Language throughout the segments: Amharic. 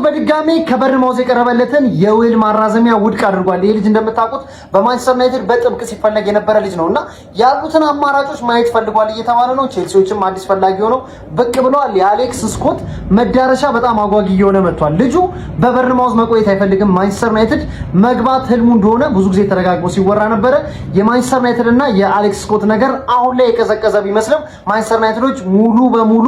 በድጋሚ ከበርንማውዝ የቀረበለትን የውል ማራዘሚያ ውድቅ አድርጓል። ይሄ ልጅ እንደምታውቁት በማንቸስተር ዩናይትድ በጥብቅ ሲፈለግ የነበረ ልጅ ነውና ያሉትን አማራጮች ማየት ፈልጓል እየተባለ ነው። ቼልሲዎችም አዲስ ፈላጊ ሆነው ብቅ ብለዋል። የአሌክስ ስኮት መዳረሻ በጣም አጓጊ እየሆነ መጥቷል። ልጁ በበርንማውዝ መቆየት አይፈልግም። ማንቸስተር ዩናይትድ መግባት ህልሙ እንደሆነ ብዙ ጊዜ ተረጋግጦ ሲወራ ነበረ። የማንቸስተር ዩናይትድ እና የአሌክስ ስኮት ነገር አሁን ላይ የቀዘቀዘ ቢመስልም ማንቸስተር ዩናይትዶች ሙሉ በሙሉ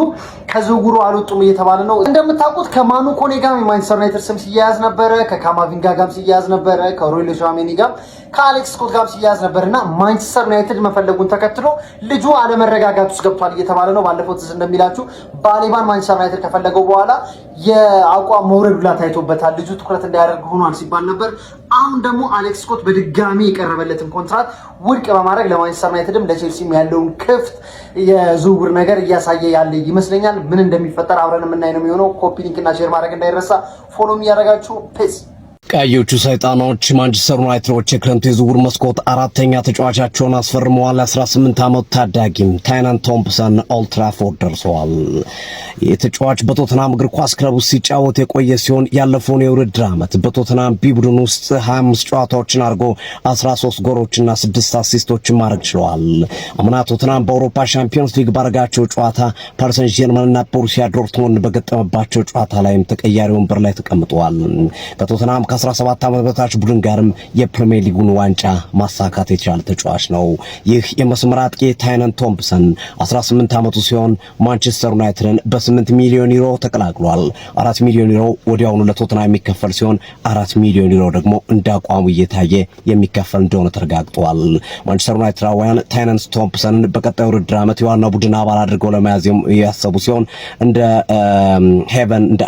ከዝውውሩ አልወጡም እየተባለ ነው። እንደምታውቁት ከማኑ ኮኔ ጋር የማንቸስተር ዩናይትድ ስም ሲያያዝ ነበረ፣ ከካማቪንጋ ጋር ሲያያዝ ነበረ፣ ከሮይሌ ሻሜኒ ጋር ከአሌክስ ስኮት ጋር ሲያያዝ ነበርና ማንቸስተር ዩናይትድ መፈለጉን ተከትሎ ልጁ አለመረጋጋት ውስጥ ገብቷል እየተባለ ነው። ባለፈው ትዝ እንደሚላችሁ ባሌባን ማንቸስተር ዩናይትድ ከፈለገው በኋላ የአቋም መውረድ ብላ ታይቶበታል። ልጁ ትኩረት እንዳያደርግ ሆኗል ሲባል ነበር። አሁን ደግሞ አሌክስ ስኮት በድጋሚ የቀረበለትን ኮንትራት ውድቅ በማድረግ ለማንቸስተር ዩናይትድም ለቼልሲም ያለውን ክፍት የዝውውር ነገር እያሳየ ያለ ይመስለኛል። ምን እንደሚፈጠር አብረን የምናይ ነው የሚሆነው። ኮፒ ሊንክ እና ሼር ማድረግ እንዳይረሳ። ፎሎም እያደረጋችሁ ፔስ ቀዮቹ ሰይጣኖች ማንቸስተር ዩናይትዶች የክረምት የዝውውር መስኮት አራተኛ ተጫዋቻቸውን አስፈርመዋል። 18 ዓመት ታዳጊም ታይነን ቶምፕሰን ኦልድ ትራፎርድ ደርሰዋል። የተጫዋች በቶተንሃም እግር ኳስ ክለብ ውስጥ ሲጫወት የቆየ ሲሆን ያለፈውን የውድድር ዓመት በቶተንሃም ቢ ቡድን ውስጥ 25 ጨዋታዎችን አድርጎ 13 ጎሎችና 6 አሲስቶችን ማድረግ ችለዋል። አምና ቶተንሃም በአውሮፓ ሻምፒዮንስ ሊግ ባረጋቸው ጨዋታ ፓሪስ ሰን ዠርመንና ቦሩሲያ ዶርትሙንድ በገጠመባቸው ጨዋታ ላይም ተቀያሪ ወንበር ላይ ተቀምጠዋል። ከቶተንሃም 17 ዓመት በታች ቡድን ጋርም የፕሪሚየር ሊጉን ዋንጫ ማሳካት የቻለ ተጫዋች ነው። ይህ የመስመር አጥቂ ታይነን ቶምፕሰን 18 ዓመቱ ሲሆን ማንቸስተር ዩናይትድን በ8 ሚሊዮን ዩሮ ተቀላቅሏል። 4 ሚሊዮን ዩሮ ወዲያውኑ ለቶተንሃም የሚከፈል ሲሆን 4 ሚሊዮን ዩሮ ደግሞ እንዳቋሙ እየታየ የሚከፈል እንደሆነ ተረጋግጧል። ማንቸስተር ዩናይትዳውያን ታይነን ቶምፕሰንን በቀጣዩ ውድድር ዓመት የዋና ቡድን አባል አድርገው ለመያዝ ያሰቡ ሲሆን እንደ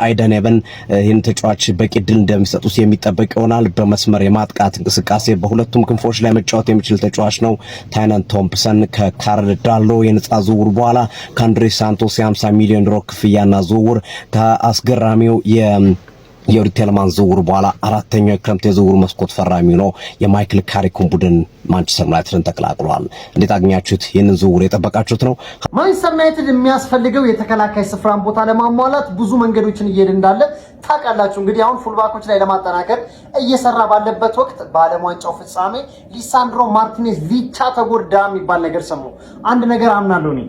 አይደን ሄቨን ይህን ተጫዋች በቂ ድል እንደሚሰጡት የሚጠበቅ ይሆናል። በመስመር የማጥቃት እንቅስቃሴ በሁለቱም ክንፎች ላይ መጫወት የሚችል ተጫዋች ነው። ታይነን ቶምፕሰን ከካርል ዳሎ የነጻ ዝውውር በኋላ ከአንድሬ ሳንቶስ የ50 ሚሊዮን ዩሮ ክፍያና ዝውውር ከአስገራሚው የዩሪ ቴልማን ዝውውር በኋላ አራተኛው የክረምት የዝውውር መስኮት ፈራሚ ነው። የማይክል ካሪኩን ቡድን ማንቸስተር ዩናይትድን ተቀላቅሏል። እንዴት አገኛችሁት? ይህንን ዝውውር የጠበቃችሁት ነው? ማንቸስተር ዩናይትድ የሚያስፈልገው የተከላካይ ስፍራን ቦታ ለማሟላት ብዙ መንገዶችን እየሄደ እንዳለ ታውቃላችሁ። እንግዲህ አሁን ፉልባኮች ላይ ለማጠናከር እየሰራ ባለበት ወቅት በዓለም ዋንጫው ፍጻሜ ሊሳንድሮ ማርቲኔዝ ቪቻ ተጎዳ የሚባል ነገር ሰሙ። አንድ ነገር አምናለሁ እኔ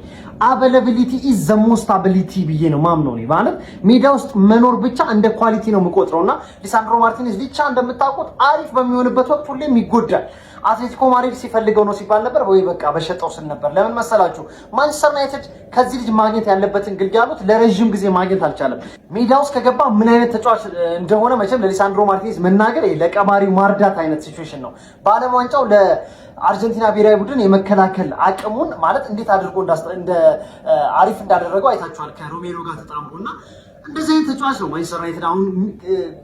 አቬላቢሊቲ ኢዝ ዘ ሞስት አቢሊቲ ብዬ ነው ማምነው። እኔ ማለት ሜዳ ውስጥ መኖር ብቻ እንደ ኳሊቲ ነው የምቆጥረውና ሊሳንድሮ ማርቲኔዝ ቪቻ እንደምታውቁት አሪፍ በሚሆንበት ወቅት ሁሌም ይጎዳል። አትሌቲኮ ማድሪድ ሲፈልገው ነው ሲባል ነበር ወይ በቃ በሸጠው ስል ነበር። ለምን መሰላችሁ? ማንቸስተር ዩናይትድ ከዚህ ልጅ ማግኘት ያለበትን ግልጋሎት ለረጅም ጊዜ ማግኘት አልቻለም። ሜዳ ውስጥ ከገባ ምን አይነት ተጫዋች እንደሆነ መቼም ለሊሳንድሮ ማርቲኔዝ መናገር ለቀባሪው ማርዳት አይነት ሲቹዌሽን ነው። በዓለም ዋንጫው ለአርጀንቲና ብሔራዊ ቡድን የመከላከል አቅሙን ማለት እንዴት አድርጎ እንደ አሪፍ እንዳደረገው አይታችኋል። ከሮሜሮ ጋር ተጣምሮና እንደዚህ አይነት ተጫዋች ነው ማንቸስተር ዩናይትድ አሁን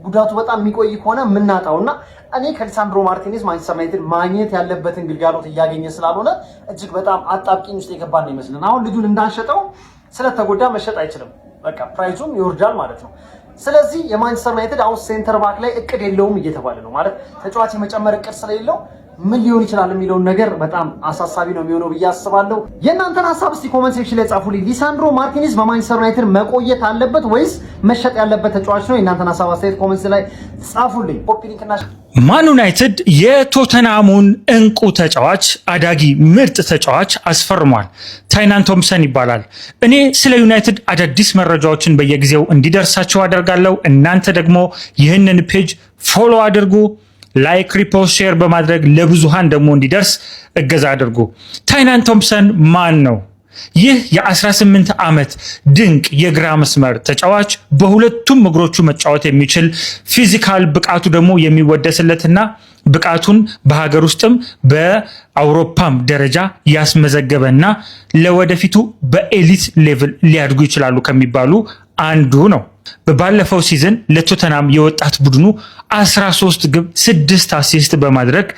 ጉዳቱ በጣም የሚቆይ ከሆነ የምናጣውና እኔ ከሊሳንድሮ ማርቲኔዝ ማንቸስተር ዩናይትድ ማግኘት ያለበትን ግልጋሎት እያገኘ ስላልሆነ እጅግ በጣም አጣብቂኝ ውስጥ የገባ ነው ይመስልን። አሁን ልጁን እንዳንሸጠው ስለተጎዳ መሸጥ አይችልም። በቃ ፕራይሱም ይወርዳል ማለት ነው። ስለዚህ የማንቸስተር ዩናይትድ አሁን ሴንተር ባክ ላይ እቅድ የለውም እየተባለ ነው። ማለት ተጫዋች የመጨመር እቅድ ስለሌለው ምን ሊሆን ይችላል የሚለውን ነገር በጣም አሳሳቢ ነው የሚሆነው ብዬ አስባለሁ። የእናንተን ሀሳብ እስቲ ኮሜንት ሴክሽን ላይ ጻፉልኝ። ሊሳንድሮ ማርቲኔዝ በማንቸስተር ዩናይትድ መቆየት አለበት ወይስ መሸጥ ያለበት ተጫዋች ነው? የእናንተን ሀሳብ አስተያየት ኮሜንት ላይ ጻፉልኝ። ኮፒ ሊንክ እና ማን ዩናይትድ የቶተንሃሙን እንቁ ተጫዋች አዳጊ ምርጥ ተጫዋች አስፈርሟል። ታይነን ቶምፕሰን ይባላል። እኔ ስለ ዩናይትድ አዳዲስ መረጃዎችን በየጊዜው እንዲደርሳችሁ አደርጋለሁ። እናንተ ደግሞ ይህንን ፔጅ ፎሎ አድርጉ፣ ላይክ፣ ሪፖስት፣ ሼር በማድረግ ለብዙሃን ደግሞ እንዲደርስ እገዛ አድርጉ። ታይነን ቶምፕሰን ማን ነው? ይህ የ18 ዓመት ድንቅ የግራ መስመር ተጫዋች በሁለቱም እግሮቹ መጫወት የሚችል ፊዚካል ብቃቱ ደግሞ የሚወደስለትና ብቃቱን በሀገር ውስጥም በአውሮፓም ደረጃ ያስመዘገበና ለወደፊቱ በኤሊት ሌቭል ሊያድጉ ይችላሉ ከሚባሉ አንዱ ነው። በባለፈው ሲዝን ለቶተንሃም የወጣት ቡድኑ 13 ግብ 6 አሲስት በማድረግ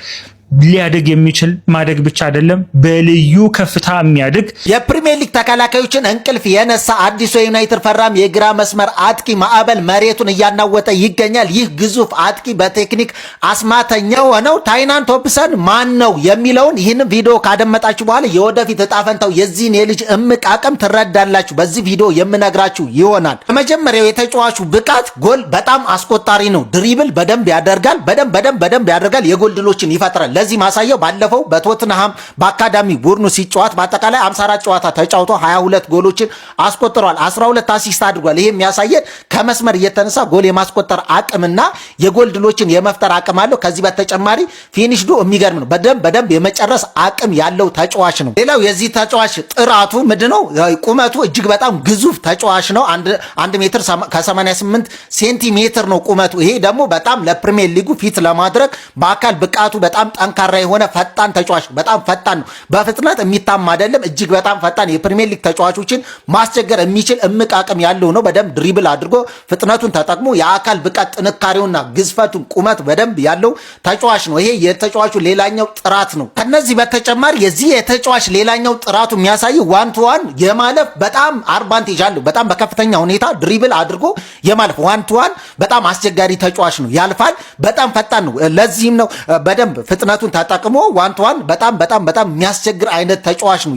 ሊያድግ የሚችል ማደግ ብቻ አይደለም በልዩ ከፍታ የሚያድግ የፕሪሚየር ሊግ ተከላካዮችን እንቅልፍ የነሳ አዲሱ የዩናይትድ ፈራም የግራ መስመር አጥቂ ማዕበል መሬቱን እያናወጠ ይገኛል። ይህ ግዙፍ አጥቂ በቴክኒክ አስማተኛ ሆነው ታይናን ቶምፕሰን ማን ነው የሚለውን ይህን ቪዲዮ ካደመጣችሁ በኋላ የወደፊት እጣ ፈንታው የዚህን የልጅ እምቅ አቅም ትረዳላችሁ። በዚህ ቪዲዮ የምነግራችሁ ይሆናል። በመጀመሪያው የተጫዋቹ ብቃት ጎል በጣም አስቆጣሪ ነው። ድሪብል በደንብ ያደርጋል። በደንብ ያደርጋል። የጎል ድሎችን ይፈጥራል። ለዚህ ማሳያው ባለፈው በቶትንሃም በአካዳሚ ቡድኑ ሲጫወት በአጠቃላይ 54 ጨዋታ ተጫውቶ 22 ጎሎችን አስቆጥሯል። 12 አሲስት አድርጓል። ይሄ የሚያሳየን ከመስመር እየተነሳ ጎል የማስቆጠር አቅምና የጎል ድሎችን የመፍጠር አቅም አለው። ከዚህ በተጨማሪ ፊኒሽዱ የሚገርም ነው። በደንብ የመጨረስ አቅም ያለው ተጫዋች ነው። ሌላው የዚህ ተጫዋች ጥራቱ ምንድነው? ቁመቱ እጅግ በጣም ግዙፍ ተጫዋች ነው። 1 ሜትር ከ88 ሴንቲሜትር ነው ቁመቱ። ይሄ ደግሞ በጣም ለፕሪሚየር ሊጉ ፊት ለማድረግ በአካል ብቃቱ በጣም ጠንካራ የሆነ ፈጣን ተጫዋች ነው። በጣም ፈጣን ነው። በፍጥነት የሚታማ አይደለም። እጅግ በጣም ፈጣን የፕሪሚየር ሊግ ተጫዋቾችን ማስቸገር የሚችል እምቅ አቅም ያለው ነው። በደንብ ድሪብል አድርጎ ፍጥነቱን ተጠቅሞ የአካል ብቃት ጥንካሬውና ግዝፈቱን ቁመት በደንብ ያለው ተጫዋች ነው። ይሄ የተጫዋቹ ሌላኛው ጥራት ነው። ከነዚህ በተጨማሪ የዚህ የተጫዋች ሌላኛው ጥራቱ የሚያሳየው ዋን ቱ ዋን የማለፍ በጣም አድቫንቴጅ አለው። በጣም በከፍተኛ ሁኔታ ድሪብል አድርጎ የማለፍ ዋን ቱ ዋን በጣም አስቸጋሪ ተጫዋች ነው። ያልፋል። በጣም ፈጣን ነው። ለዚህም ነው በደንብ ፍጥነቱን ተጠቅሞ ዋን ቱ ዋን በጣም የሚያስቸግር አይነት ተጫዋች ነው።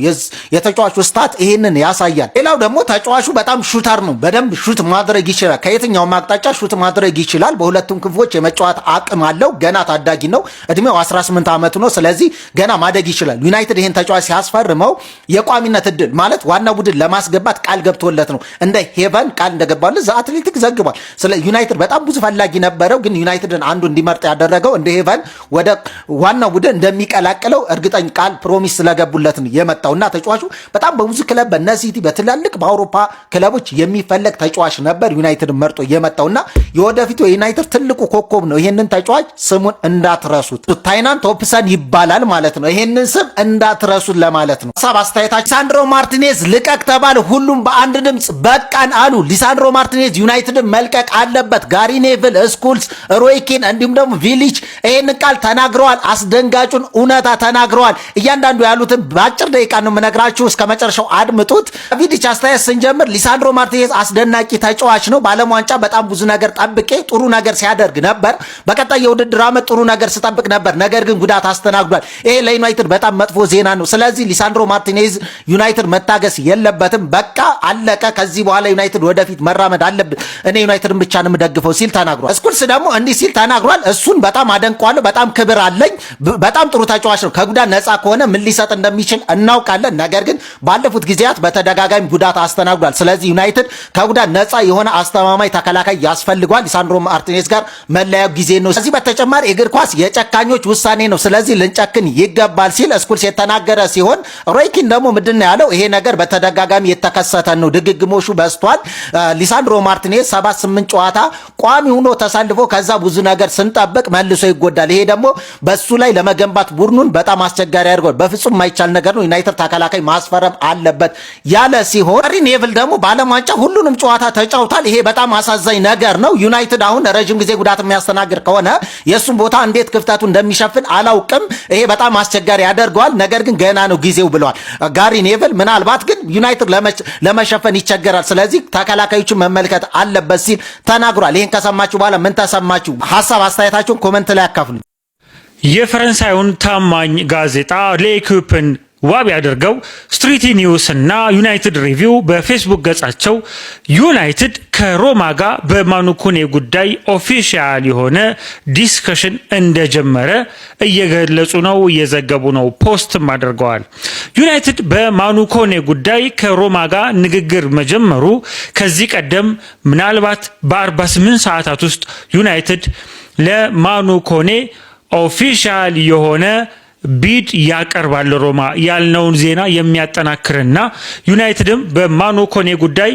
የተጫዋቹ ስታት ይሄንን ያሳያል። ሌላው ደግሞ ተጫዋቹ በጣም ሹተር ነው። በደንብ ሹት ማድረግ ይችላል። ከየትኛውም አቅጣጫ ሹት ማድረግ ይችላል። በሁለቱም ክንፎች የመጫወት አቅም አለው። ገና ታዳጊ ነው። እድሜው 18 ዓመቱ ነው። ስለዚህ ገና ማደግ ይችላል። ዩናይትድ ይሄን ተጫዋች ሲያስፈርመው የቋሚነት እድል ማለት ዋና ቡድን ለማስገባት ቃል ገብቶለት ነው። እንደ ሄቨን ቃል እንደገባለት ዘ አትሌቲክ ዘግቧል። ስለ ዩናይትድ በጣም ብዙ ፈላጊ ነበረው፣ ግን ዩናይትድን አንዱ እንዲመርጥ ያደረገው እንደ ሄቨን ወደ ዋናው ቡድን እንደሚቀላቅለው እርግጠኛ ቃል ፕሮሚስ ስለገቡለት ነው የመጣውና ተጫዋቹ በጣም በብዙ ክለብ በነ ሲቲ በትላልቅ በአውሮፓ ክለቦች የሚፈለግ ተጫዋች ነበር። ዩናይትድ መርጦ የመጣውና የወደፊቱ የዩናይትድ ትልቁ ኮከብ ነው። ይሄንን ተጫዋች ስሙን እንዳትረሱት፣ ታይናን ቶምፕሰን ይባላል ማለት ነው። ይሄንን ስም እንዳትረሱት ለማለት ነው። ሀሳብ አስተያየታችሁ። ሊሳንድሮ ማርቲኔዝ ልቀቅ ተባለ። ሁሉም በአንድ ድምጽ በቃን አሉ። ሊሳንድሮ ማርቲኔዝ ዩናይትድን መልቀቅ አለበት። ጋሪ ኔቭል፣ ስኩልስ፣ ሮይ ኪን እንዲሁም ደግሞ ቪሊች ይሄን ቃል ተናግረዋል። አስደንጋጩን እውነታ ተናግረዋል። እያንዳንዱ ያሉትን በአጭር ደቂቃ ነው የምነግራችሁ። እስከ መጨረሻው አድምጡት። ቪሊች አስተያየት ስንጀምር ሊሳንድሮ ማርቲኔዝ አስደናቂ ተጫዋች ነው። በዓለም ዋንጫ በጣም ብዙ ነገር ጠብቄ ጥሩ ነገር ሲያደርግ ነበር። በቀጣይ የውድድር ዓመት ጥሩ ነገር ስጠብቅ ነበር። ነገር ግን ጉዳት አስተናግዷል። ይሄ ለዩናይትድ በጣም መጥፎ ዜና ነው። ስለዚህ ሊሳንድሮ ማርቲኔዝ ዩናይትድ መታገስ የለበትም። በቃ አለቀ። ከዚህ በኋላ ዩናይትድ ወደፊት መራመድ አለብን። እኔ ዩናይትድን ብቻ ነው የምደግፈው ሲል ተናግሯል። ስኩልስ ደግሞ እንዲህ ሲል ተናግሯል። እሱን በጣም አደንቀዋለሁ። በጣም ክብር አለኝ። በጣም ጥሩ ተጫዋች ነው። ከጉዳት ነፃ ከሆነ ምን ሊሰጥ እንደሚችል እናውቃለን። ነገር ግን ባለፉት ጊዜያት በተደጋጋሚ ጉዳት አስተናግዷል። ስለዚህ ዩናይትድ ከጉዳት ነፃ የሆነ አስተማማኝ ተከላካይ ያስፈልጓል። ሊሳንድሮ ማርቲኔዝ ጋር መለያው ጊዜ ነው። ከዚህ በተጨማሪ እግር ኳስ የጨካኞች ውሳኔ ነው። ስለዚህ ልንጨክን ይገባል ሲል ስኩልስ የተናገረ ሲሆን ሮይ ኪን ደግሞ ምንድን ነው ያለው? ይሄ ነገር በተደጋጋሚ የተከሰተ ነው። ድግግሞሹ በዝቷል። ሊሳንድሮ ማርቲኔዝ 78 ጨዋታ ቋሚ ሆኖ ተሰልፎ ከዛ ብዙ ነገር ስንጠብቅ መልሶ ይጎዳል። ይሄ ደግሞ በሱ ላይ ለመገንባት ቡድኑን በጣም አስቸጋሪ ያደርገዋል። በፍጹም የማይቻል ነገር ነው። ዩናይትድ ተከላካይ ማስፈረም አለበት ያለ ሲሆን ጋሪ ኔቭል ደግሞ በዓለም ዋንጫ ሁሉንም ጨዋታ ተጫውቷል። ይሄ በጣም አሳዛኝ ነገር ነው። ዩናይትድ አሁን ረጅም ጊዜ ጉዳት የሚያስተናግድ ከሆነ የእሱን ቦታ እንዴት ክፍተቱ እንደሚሸፍን አላውቅም። ይሄ በጣም አስቸጋሪ ያደርገዋል። ነገር ግን ገና ነው ጊዜው ብለዋል ጋሪ ኔቭል። ምናልባት ግን ዩናይትድ ለመሸፈን ይቸገራል። ስለዚህ ተከላካዮችን መመልከት አለበት ሲል ተናግሯል። ይህን ከሰማችሁ በኋላ ምን ተሰማችሁ? ሀሳብ አስተያየታችሁን ኮመንት ላይ አካፍሉ። የፈረንሳዩን ታማኝ ጋዜጣ ሌኩፕን ዋቢ አድርገው ስትሪት ኒውስ እና ዩናይትድ ሪቪው በፌስቡክ ገጻቸው ዩናይትድ ከሮማ ጋር በማኑ ኮኔ ጉዳይ ኦፊሻል የሆነ ዲስከሽን እንደጀመረ እየገለጹ ነው፣ እየዘገቡ ነው፣ ፖስትም አድርገዋል። ዩናይትድ በማኑ ኮኔ ጉዳይ ከሮማ ጋር ንግግር መጀመሩ ከዚህ ቀደም ምናልባት በ48 ሰዓታት ውስጥ ዩናይትድ ለማኑ ኮኔ ኦፊሻል የሆነ ቢድ ያቀርባል ሮማ ያልነውን ዜና የሚያጠናክርና ዩናይትድም በማኑ ኮኔ ጉዳይ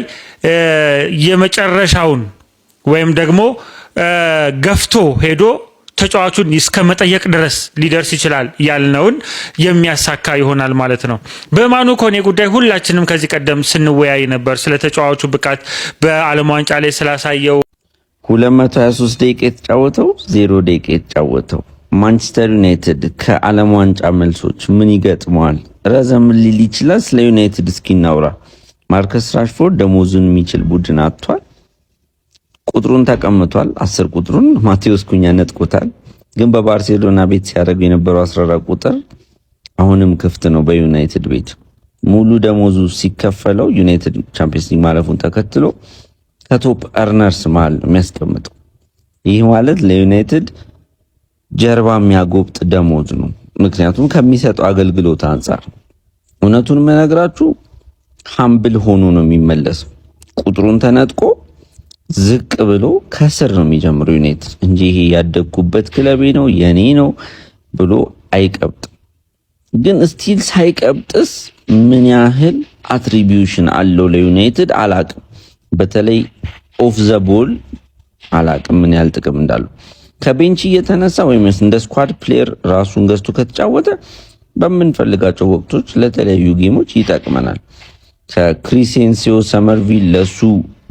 የመጨረሻውን ወይም ደግሞ ገፍቶ ሄዶ ተጫዋቹን እስከ መጠየቅ ድረስ ሊደርስ ይችላል ያልነውን የሚያሳካ ይሆናል ማለት ነው። በማኑ ኮኔ ጉዳይ ሁላችንም ከዚህ ቀደም ስንወያይ ነበር። ስለ ተጫዋቹ ብቃት በዓለም ዋንጫ ላይ ስላሳየው 223 ደቂቃ የተጫወተው 0 ደቂቃ የተጫወተው ማንቸስተር ዩናይትድ ከዓለም ዋንጫ መልሶች ምን ይገጥመዋል? ረዘም ሊል ይችላል። ስለ ዩናይትድ እስኪ እናውራ። ማርከስ ራሽፎርድ ደሞዙን የሚችል ቡድን አጥቷል። ቁጥሩን ተቀምጧል። 10 ቁጥሩን ማቴዎስ ኩኛ ነጥቆታል። ግን በባርሴሎና ቤት ሲያደርግ የነበረው 14 ቁጥር አሁንም ክፍት ነው በዩናይትድ ቤት። ሙሉ ደሞዙ ሲከፈለው ዩናይትድ ቻምፒየንስ ሊግ ማለፉን ተከትሎ ከቶፕ አርነርስ መሃል የሚያስቀምጠው። ይህ ማለት ለዩናይትድ ጀርባ የሚያጎብጥ ደሞዝ ነው። ምክንያቱም ከሚሰጠው አገልግሎት አንጻር እውነቱን መነግራችሁ ሃምብል ሆኖ ነው የሚመለሰው። ቁጥሩን ተነጥቆ ዝቅ ብሎ ከስር ነው የሚጀምረው ዩናይትድ እንጂ ይሄ ያደግኩበት ክለቤ ነው የኔ ነው ብሎ አይቀብጥም። ግን ስቲል ሳይቀብጥስ ምን ያህል አትሪቢዩሽን አለው ለዩናይትድ አላቅም። በተለይ ኦፍ ዘ ቦል አላቅም ምን ያህል ጥቅም እንዳለው። ከቤንች እየተነሳ ወይም እንደ ስኳድ ፕሌየር ራሱን ገዝቶ ከተጫወተ በምንፈልጋቸው ወቅቶች ለተለያዩ ጌሞች ይጠቅመናል። ከክሪሴንሲዮ ሰመርቪል ለሱ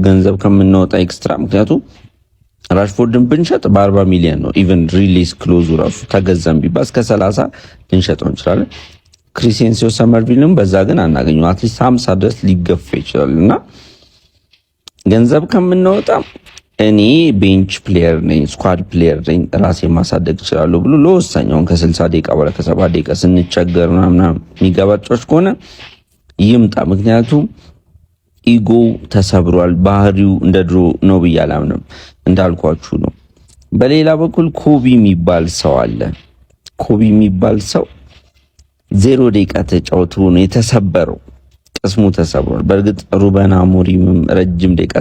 ገንዘብ ከምናወጣ ኤክስትራ፣ ምክንያቱም ራሽፎርድን ብንሸጥ በ40 ሚሊዮን ነው። ኢቨን ሪሊዝ ክሎዙ ራሱ ተገዛም ቢባል እስከ 30 ልንሸጠው እንችላለን። ክሪሴንሲዮ ሰመርቪልም በዛ ግን አናገኘው። አትሊስት 50 ድረስ ሊገፋ ይችላል። እና ገንዘብ ከምናወጣ እኔ ቤንች ፕሌየር ነኝ፣ ስኳድ ፕሌየር ነኝ፣ ራሴ ማሳደግ እችላለሁ ብሎ ለወሳኛውን ከ60 ደቂቃ በኋላ ከ70 ደቂቃ ስንቸገር ምናምን የሚገባጮች ከሆነ ይምጣ። ምክንያቱም ኢጎ ተሰብሯል። ባህሪው እንደ ድሮ ነው ብዬ አላምንም። እንዳልኳችሁ ነው። በሌላ በኩል ኮቢ የሚባል ሰው አለ። ኮቢ የሚባል ሰው 0 ደቂቃ ተጫውቶ ነው የተሰበረው። ቅስሙ ተሰብሯል። በእርግጥ ሩበን አሞሪምም ረጅም ደቂቃ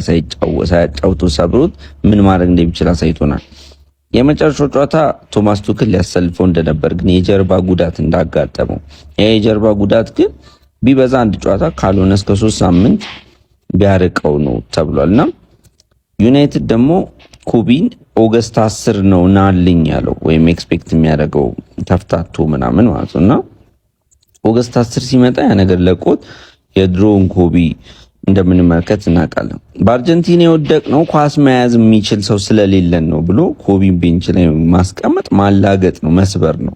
ሳያጫውቶ ሰብሮት ምን ማድረግ እንደሚችል አሳይቶናል። የመጨረሻው ጨዋታ ቶማስ ቱክል ሊያሰልፈው እንደነበር ግን የጀርባ ጉዳት እንዳጋጠመው፣ የጀርባ ጉዳት ግን ቢበዛ አንድ ጨዋታ ካልሆነ እስከ 3 ሳምንት ቢያርቀው ነው ተብሏልና ዩናይትድ ደግሞ ኮቢን ኦገስት 10 ነው ናልኝ ያለው ወይም ኤክስፔክት የሚያደርገው ተፍታቶ ምናምን ማለት ነውና ኦገስት 10 ሲመጣ ያ ነገር ለቆት የድሮን ኮቢ እንደምንመለከት እናውቃለን። በአርጀንቲና የወደቅ ነው ኳስ መያዝ የሚችል ሰው ስለሌለን ነው ብሎ ኮቢን ቤንች ላይ ማስቀመጥ ማላገጥ ነው፣ መስበር ነው።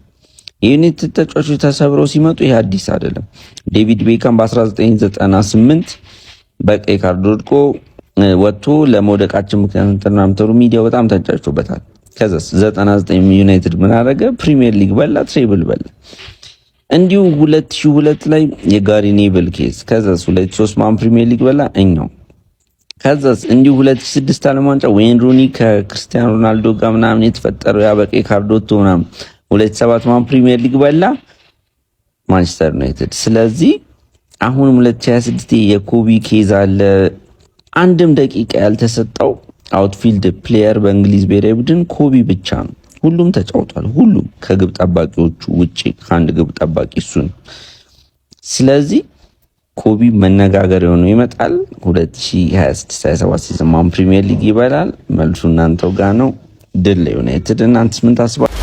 የዩናይትድ ተጫዋቾች ተሰብረው ሲመጡ ይሄ አዲስ አይደለም። ዴቪድ ቤካም በ1998 በቀይ ካርድ ወጥቶ ለመውደቃችን ምክንያት ተናምተሩ ሚዲያው በጣም ተንጫጭቶበታል። ከዛስ 99 ዩናይትድ ምን አደረገ? ፕሪሚየር ሊግ በላ፣ ትሬብል በላ። እንዲሁ 2002 ላይ የጋሪ ኔቭል ኬስ፣ ከዛስ 2003 ማን ፕሪሚየር ሊግ በላ እኛው። ከዛስ እንዲሁ 2006 ዓለም ዋንጫ ዌይን ሩኒ ከክርስቲያኖ ሮናልዶ ጋር ምናምን የተፈጠረው ያ በቀይ ካርድ ወጥቶ ምናምን 2007 ማን ፕሪሚየር ሊግ በላ ማንቸስተር ዩናይትድ። ስለዚህ አሁንም 2026 የኮቢ ኬዝ አለ። አንድም ደቂቃ ያልተሰጠው አውትፊልድ ፕሌየር በእንግሊዝ ብሔራዊ ቡድን ኮቢ ብቻ ነው። ሁሉም ተጫውቷል። ሁሉም ከግብ ጠባቂዎቹ ውጪ ከአንድ ግብ ጠባቂ እሱን። ስለዚህ ኮቢ መነጋገር ሆኖ ይመጣል። 2026/27 ሲዝን ማን ፕሪሚየር ሊግ ይበላል? መልሱ እናንተው ጋር ነው። ድል ለዩናይትድ። እናንተስ ምን ታስባላችሁ?